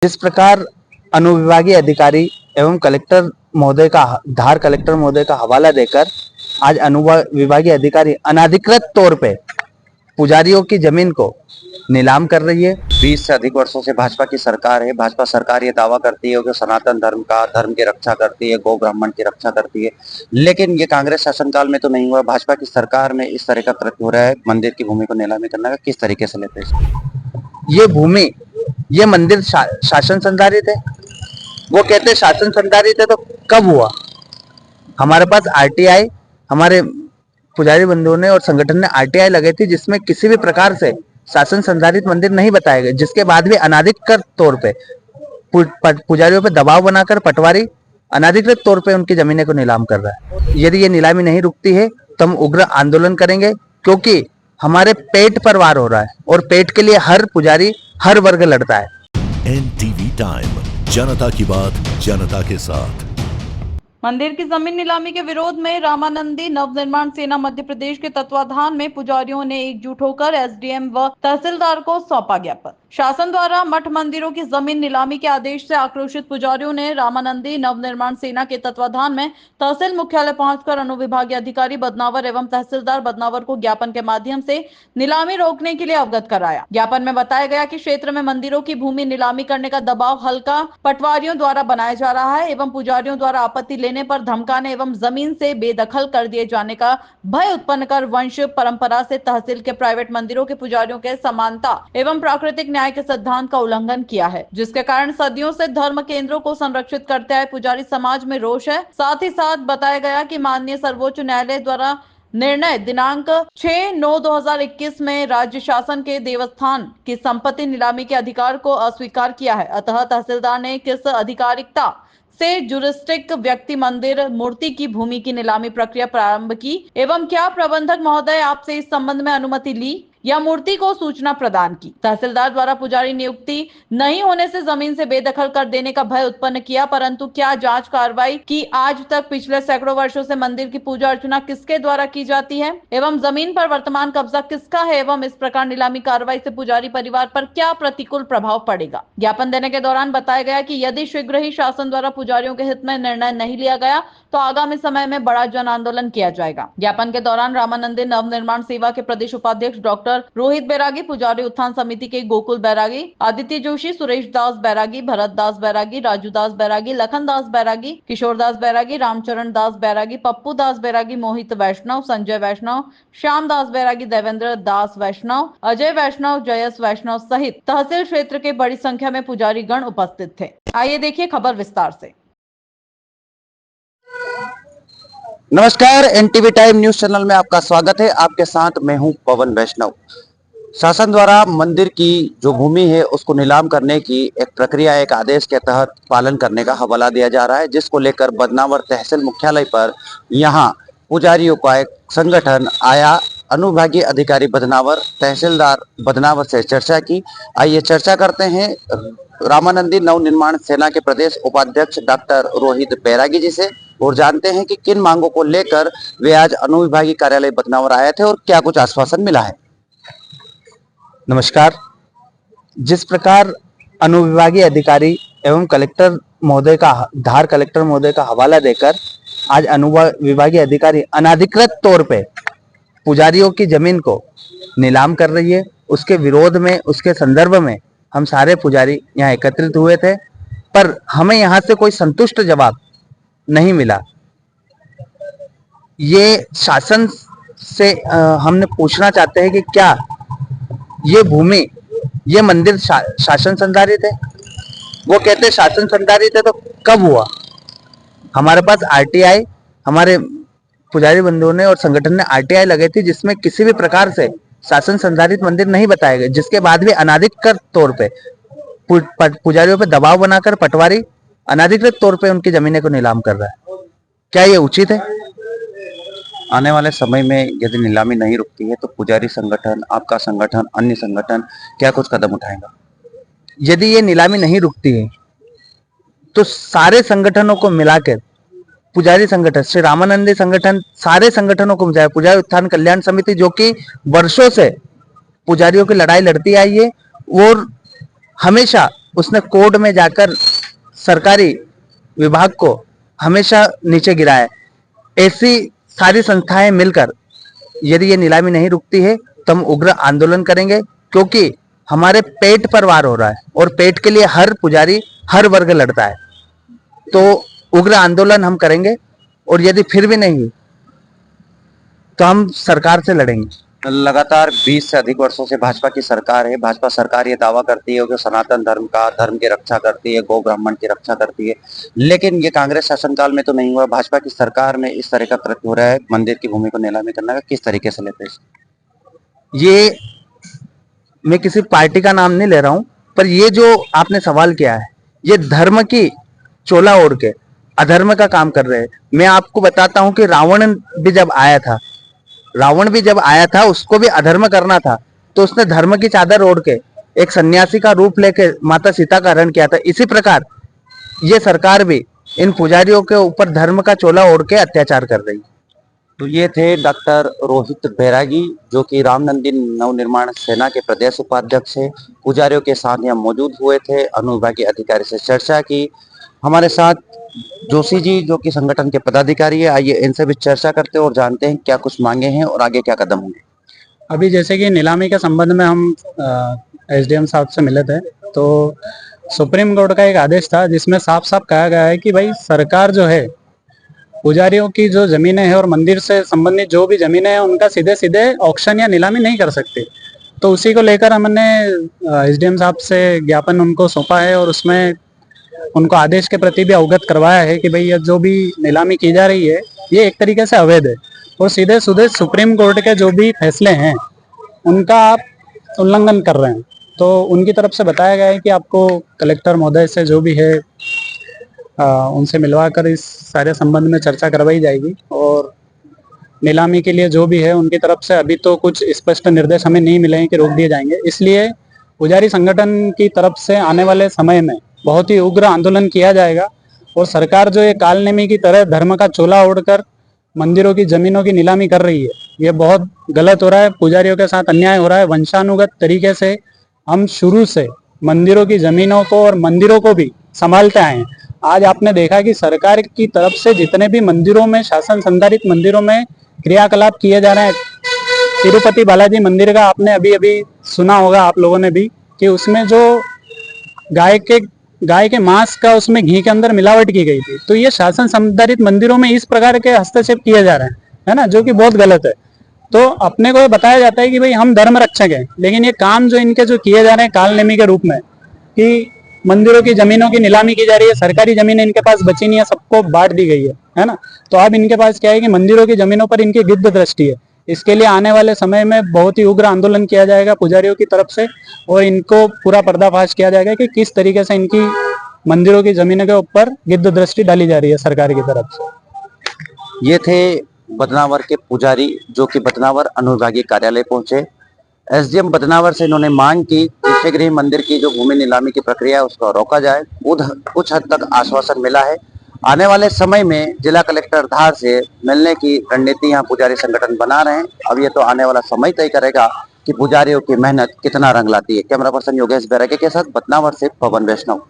जिस प्रकार अनुविभागीय अधिकारी एवं धार कलेक्टर महोदय का हवाला देकर आज अनुविभागीय अधिकारी अनाधिकृत तौर पे पुजारियों की जमीन को नीलाम कर रही है। 20 से अधिक वर्षों से भाजपा की सरकार है। भाजपा सरकार ये दावा करती है कि सनातन धर्म की रक्षा करती है, गौ ब्राह्मण की रक्षा करती है, लेकिन ये कांग्रेस शासनकाल में तो नहीं हुआ। भाजपा की सरकार में इस तरह का कृत्य हो रहा है। मंदिर की भूमि को नीलामी करने का किस तरीके से लेते हैं? ये मंदिर शासन संधारित है। वो कहते शासन संधारित है तो कब हुआ? हमारे पास आरटीआई, हमारे पुजारी बंधुओं ने और संगठन ने आरटीआई लगाई थी, जिसमें किसी भी प्रकार से शासन संधारित मंदिर नहीं बताए गए, जिसके बाद भी अनाधिकृत तौर पे पुजारियों पे दबाव बनाकर पटवारी अनाधिकृत तौर पे उनकी जमीनें को नीलाम कर रहा है। यदि ये नीलामी नहीं रुकती है तो हम उग्र आंदोलन करेंगे, क्योंकि हमारे पेट पर वार हो रहा है और पेट के लिए हर पुजारी, हर वर्ग लड़ता है। एनटीवी टाइम, जनता की बात जनता के साथ। मंदिर की जमीन नीलामी के विरोध में रामानंदी नवनिर्माण सेना मध्य प्रदेश के तत्वाधान में पुजारियों ने एकजुट होकर एसडीएम व तहसीलदार को सौंपा ज्ञापन। शासन द्वारा मठ मंदिरों की जमीन नीलामी के आदेश से आक्रोशित पुजारियों ने रामानंदी नवनिर्माण सेना के तत्वाधान में तहसील मुख्यालय पहुंचकर अनुविभागीय अधिकारी बदनावर एवं तहसीलदार बदनावर को ज्ञापन के माध्यम से नीलामी रोकने के लिए अवगत कराया। ज्ञापन में बताया गया कि क्षेत्र में मंदिरों की भूमि नीलामी करने का दबाव हल्का पटवारियों द्वारा बनाया जा रहा है एवं पुजारियों द्वारा आपत्ति लेने पर धमकाने एवं जमीन से बेदखल कर दिए जाने का भय उत्पन्न कर वंश परंपरा से तहसील के प्राइवेट मंदिरों के पुजारियों के समानता एवं प्राकृतिक न्याय के सिद्धांत का उल्लंघन किया है, जिसके कारण सदियों से धर्म केंद्रों को संरक्षित करते आए पुजारी समाज में रोष है। साथ ही साथ बताया गया कि माननीय सर्वोच्च न्यायालय द्वारा निर्णय दिनांक 6/9/2021 में राज्य शासन के देवस्थान की संपत्ति नीलामी के अधिकार को अस्वीकार किया है। अतः तहसीलदार ने किस अधिकारिकता से जुरिस्टिक व्यक्ति मंदिर मूर्ति की भूमि की नीलामी प्रक्रिया प्रारंभ की एवं क्या प्रबंधक महोदय आपसे इस संबंध में अनुमति ली या मूर्ति को सूचना प्रदान की? तहसीलदार द्वारा पुजारी नियुक्ति नहीं होने से जमीन से बेदखल कर देने का भय उत्पन्न किया, परंतु क्या जांच कार्रवाई की? आज तक पिछले सैकड़ों वर्षों से मंदिर की पूजा अर्चना किसके द्वारा की जाती है एवं जमीन पर वर्तमान कब्जा किसका है एवं इस प्रकार नीलामी कार्रवाई से पुजारी परिवार पर क्या प्रतिकूल प्रभाव पड़ेगा? ज्ञापन देने के दौरान बताया गया कि यदि शीघ्र ही शासन द्वारा पुजारियों के हित में निर्णय नहीं लिया गया तो आगामी समय में बड़ा जन आंदोलन किया जाएगा। ज्ञापन के दौरान रामानंदी नवनिर्माण सेवा के प्रदेश उपाध्यक्ष डॉक्टर रोहित बैरागी, पुजारी उत्थान समिति के गोकुल बैरागी, आदित्य जोशी, सुरेश दास बैरागी, भरत दास बैरागी, राजू दास बैरागी, लखन दास बैरागी, किशोर दास बैरागी, रामचरण दास बैरागी, पप्पू दास बैरागी, मोहित वैष्णव, संजय वैष्णव, श्याम दास बैरागी, देवेंद्र दास वैष्णव, अजय वैष्णव, जयस वैष्णव सहित तहसील क्षेत्र के बड़ी संख्या में पुजारी गण उपस्थित थे। आइए देखिए खबर विस्तार से। नमस्कार, एनटीवी टाइम न्यूज चैनल में आपका स्वागत है। आपके साथ मैं हूं पवन वैष्णव। शासन द्वारा मंदिर की जो भूमि है उसको नीलाम करने की एक प्रक्रिया, एक आदेश के तहत पालन करने का हवाला दिया जा रहा है, जिसको लेकर बदनावर तहसील मुख्यालय पर यहां पुजारियों का एक संगठन आया। अनुविभागीय अधिकारी बदनावर, तहसीलदार बदनावर से चर्चा की। आइए चर्चा करते हैं रामानंदी नवनिर्माण सेना के प्रदेश उपाध्यक्ष डॉक्टर रोहित बैरागी जी से और जानते हैं कि किन मांगों को लेकर वे आज अनुविभागीय कार्यालय बदनावर आए थे और क्या कुछ आश्वासन मिला है। नमस्कार। जिस प्रकार अनुविभागीय अधिकारी एवं धार कलेक्टर महोदय का हवाला देकर आज अनुविभागीय अधिकारी अनाधिकृत तौर पे पुजारियों की जमीन को नीलाम कर रही है, उसके विरोध में, उसके संदर्भ में हम सारे पुजारी यहाँ एकत्रित हुए थे, पर हमें यहाँ से कोई संतुष्ट जवाब नहीं मिला। ये शासन से हमने पूछना चाहते हैं कि क्या ये भूमि, ये मंदिर शासन संधारित है? वो कहते शासन संधारित है तो कब हुआ? हमारे पास आरटीआई, हमारे पुजारी बंधुओं ने और संगठन ने आरटीआई लगाई थी, जिसमें किसी भी प्रकार से शासन संधारित मंदिर नहीं बताए गए, जिसके बाद भी अनाधिकृत तौर पे पुजारियों पे दबाव बनाकर पटवारी अनाधिकृत तौर पे उनकी जमीनें को नीलाम कर रहा है। क्या ये उचित है? आने वाले समय में यदि नीलामी नहीं रुकती है तो पुजारी संगठन, आपका संगठन, अन्य संगठन क्या कुछ कदम उठाएगा? यदि ये नीलामी नहीं रुकती है तो सारे संगठनों को मिलाकर पुजारी संगठन, श्री रामानंदी संगठन, सारे संगठनों को मिलाकर पुजारी उत्थान कल्याण समिति, जो कि वर्षों से पुजारियों की लड़ाई लड़ती आई है और हमेशा उसने कोर्ट में जाकर सरकारी विभाग को हमेशा नीचे गिराया है। ऐसी सारी संस्थाएं मिलकर यदि ये नीलामी नहीं रुकती है तो हम उग्र आंदोलन करेंगे, क्योंकि हमारे पेट पर वार हो रहा है और पेट के लिए हर पुजारी हर वर्ग लड़ता है। तो उग्र आंदोलन हम करेंगे और यदि फिर भी नहीं तो हम सरकार से लड़ेंगे। लगातार 20 से अधिक वर्षों से भाजपा की सरकार है। भाजपा सरकार ये दावा करती है कि सनातन धर्म की रक्षा करती है, गौ ब्राह्मण की रक्षा करती है, लेकिन ये कांग्रेस शासनकाल में तो नहीं हुआ। भाजपा की सरकार में इस तरह का कृत्य हो रहा है, मंदिर की भूमि को नीलामी करने का, किस तरीके से लेते हैं? ये मैं किसी पार्टी का नाम नहीं ले रहा हूं, पर ये जो आपने सवाल किया है, ये धर्म की चोला ओढ़ के अधर्म का काम कर रहे हैं। मैं आपको बताता हूं कि रावण भी जब आया था उसको भी अधर्म करना था, तो उसने धर्म की चादर ओढ़ के एक सन्यासी का रूप लेके माता सीता का हरण किया था। इसी प्रकार ये सरकार भी इन पुजारियों के ऊपर धर्म का चोला ओढ़ के अत्याचार कर रही है। तो ये थे डॉक्टर रोहित बैरागी, जो कि रामनंदी नवनिर्माण सेना के प्रदेश उपाध्यक्ष है। पुजारियों के साथ यहाँ मौजूद हुए थे, अनुविभागीय अधिकारी से चर्चा की। हमारे साथ जोशी जी, जो कि संगठन के पदाधिकारी है, आइए इनसे भी चर्चा करते हैं और जानते हैं क्या कुछ मांगे हैं और आगे क्या कदम होंगे। अभी जैसे कि नीलामी के संबंध में हम एसडीएम साहब से मिले थे, तो सुप्रीम कोर्ट का एक आदेश था जिसमें साफ साफ कहा गया है कि भाई सरकार जो है पुजारियों की जो जमीनें हैं और मंदिर से संबंधित जो भी जमीनें हैं उनका सीधे सीधे ऑक्शन या नीलामी नहीं कर सकते। तो उसी को लेकर हमने एसडीएम साहब से ज्ञापन उनको सौंपा है और उसमें उनको आदेश के प्रति भी अवगत करवाया है कि भाई ये जो भी नीलामी की जा रही है ये एक तरीके से अवैध है और सीधे सीधे सुप्रीम कोर्ट के जो भी फैसले हैं उनका आप उल्लंघन कर रहे हैं। तो उनकी तरफ से बताया गया है कि आपको कलेक्टर महोदय से जो भी है उनसे मिलवाकर इस सारे संबंध में चर्चा करवाई जाएगी और नीलामी के लिए जो भी है उनकी तरफ से अभी तो कुछ स्पष्ट निर्देश हमें नहीं मिले हैं कि रोक दिए जाएंगे। इसलिए पुजारी संगठन की तरफ से आने वाले समय में बहुत ही उग्र आंदोलन किया जाएगा और सरकार जो ये कालनेमी की तरह धर्म का चोला ओढ़कर मंदिरों की जमीनों की नीलामी कर रही है, ये बहुत गलत हो रहा है। पुजारियों के साथ अन्याय हो रहा है। वंशानुगत तरीके से हम शुरू से मंदिरों की जमीनों को और मंदिरों को भी संभालते आए हैं। आज आपने देखा कि सरकार की तरफ से जितने भी मंदिरों में, शासन संधारित मंदिरों में क्रियाकलाप किए जा रहे हैं, तिरुपति बालाजी मंदिर का आपने अभी अभी सुना होगा आप लोगों ने भी कि उसमें जो गाय के मांस का उसमें घी के अंदर मिलावट की गई थी। तो ये शासन संधारित मंदिरों में इस प्रकार के हस्तक्षेप किए जा रहे हैं, है ना, जो कि बहुत गलत है। तो अपने को बताया जाता है कि भाई हम धर्म रक्षक हैं, लेकिन ये काम जो इनके जो किए जा रहे हैं कालनेमी के रूप में कि मंदिरों की जमीनों की नीलामी की जा रही है, सरकारी जमीनें इनके पास बची नहीं है, सबको बांट दी गई है ना। तो अब इनके पास क्या है कि मंदिरों की जमीनों पर इनकी गिद्ध दृष्टि है। इसके लिए आने वाले समय में बहुत ही उग्र आंदोलन किया जाएगा पुजारियों की तरफ से और इनको पूरा पर्दाफाश किया जाएगा कि किस तरीके से इनकी मंदिरों की जमीनों के ऊपर गिद्ध दृष्टि डाली जा रही है सरकार की तरफ से। ये थे बदनावर के पुजारी, जो कि बदनावर अनुविभागीय कार्यालय पहुंचे। एसडीएम बदनावर से इन्होंने मांग की कि शीघ्र मंदिर की जो भूमि नीलामी की प्रक्रिया है उसको रोका जाए। कुछ हद तक आश्वासन मिला है। आने वाले समय में जिला कलेक्टर धार से मिलने की रणनीति यहाँ पुजारी संगठन बना रहे हैं। अब ये तो आने वाला समय तय करेगा कि पुजारियों की मेहनत कितना रंग लाती है। कैमरा पर्सन योगेश बैरागी के साथ बदनावर से पवन वैष्णव।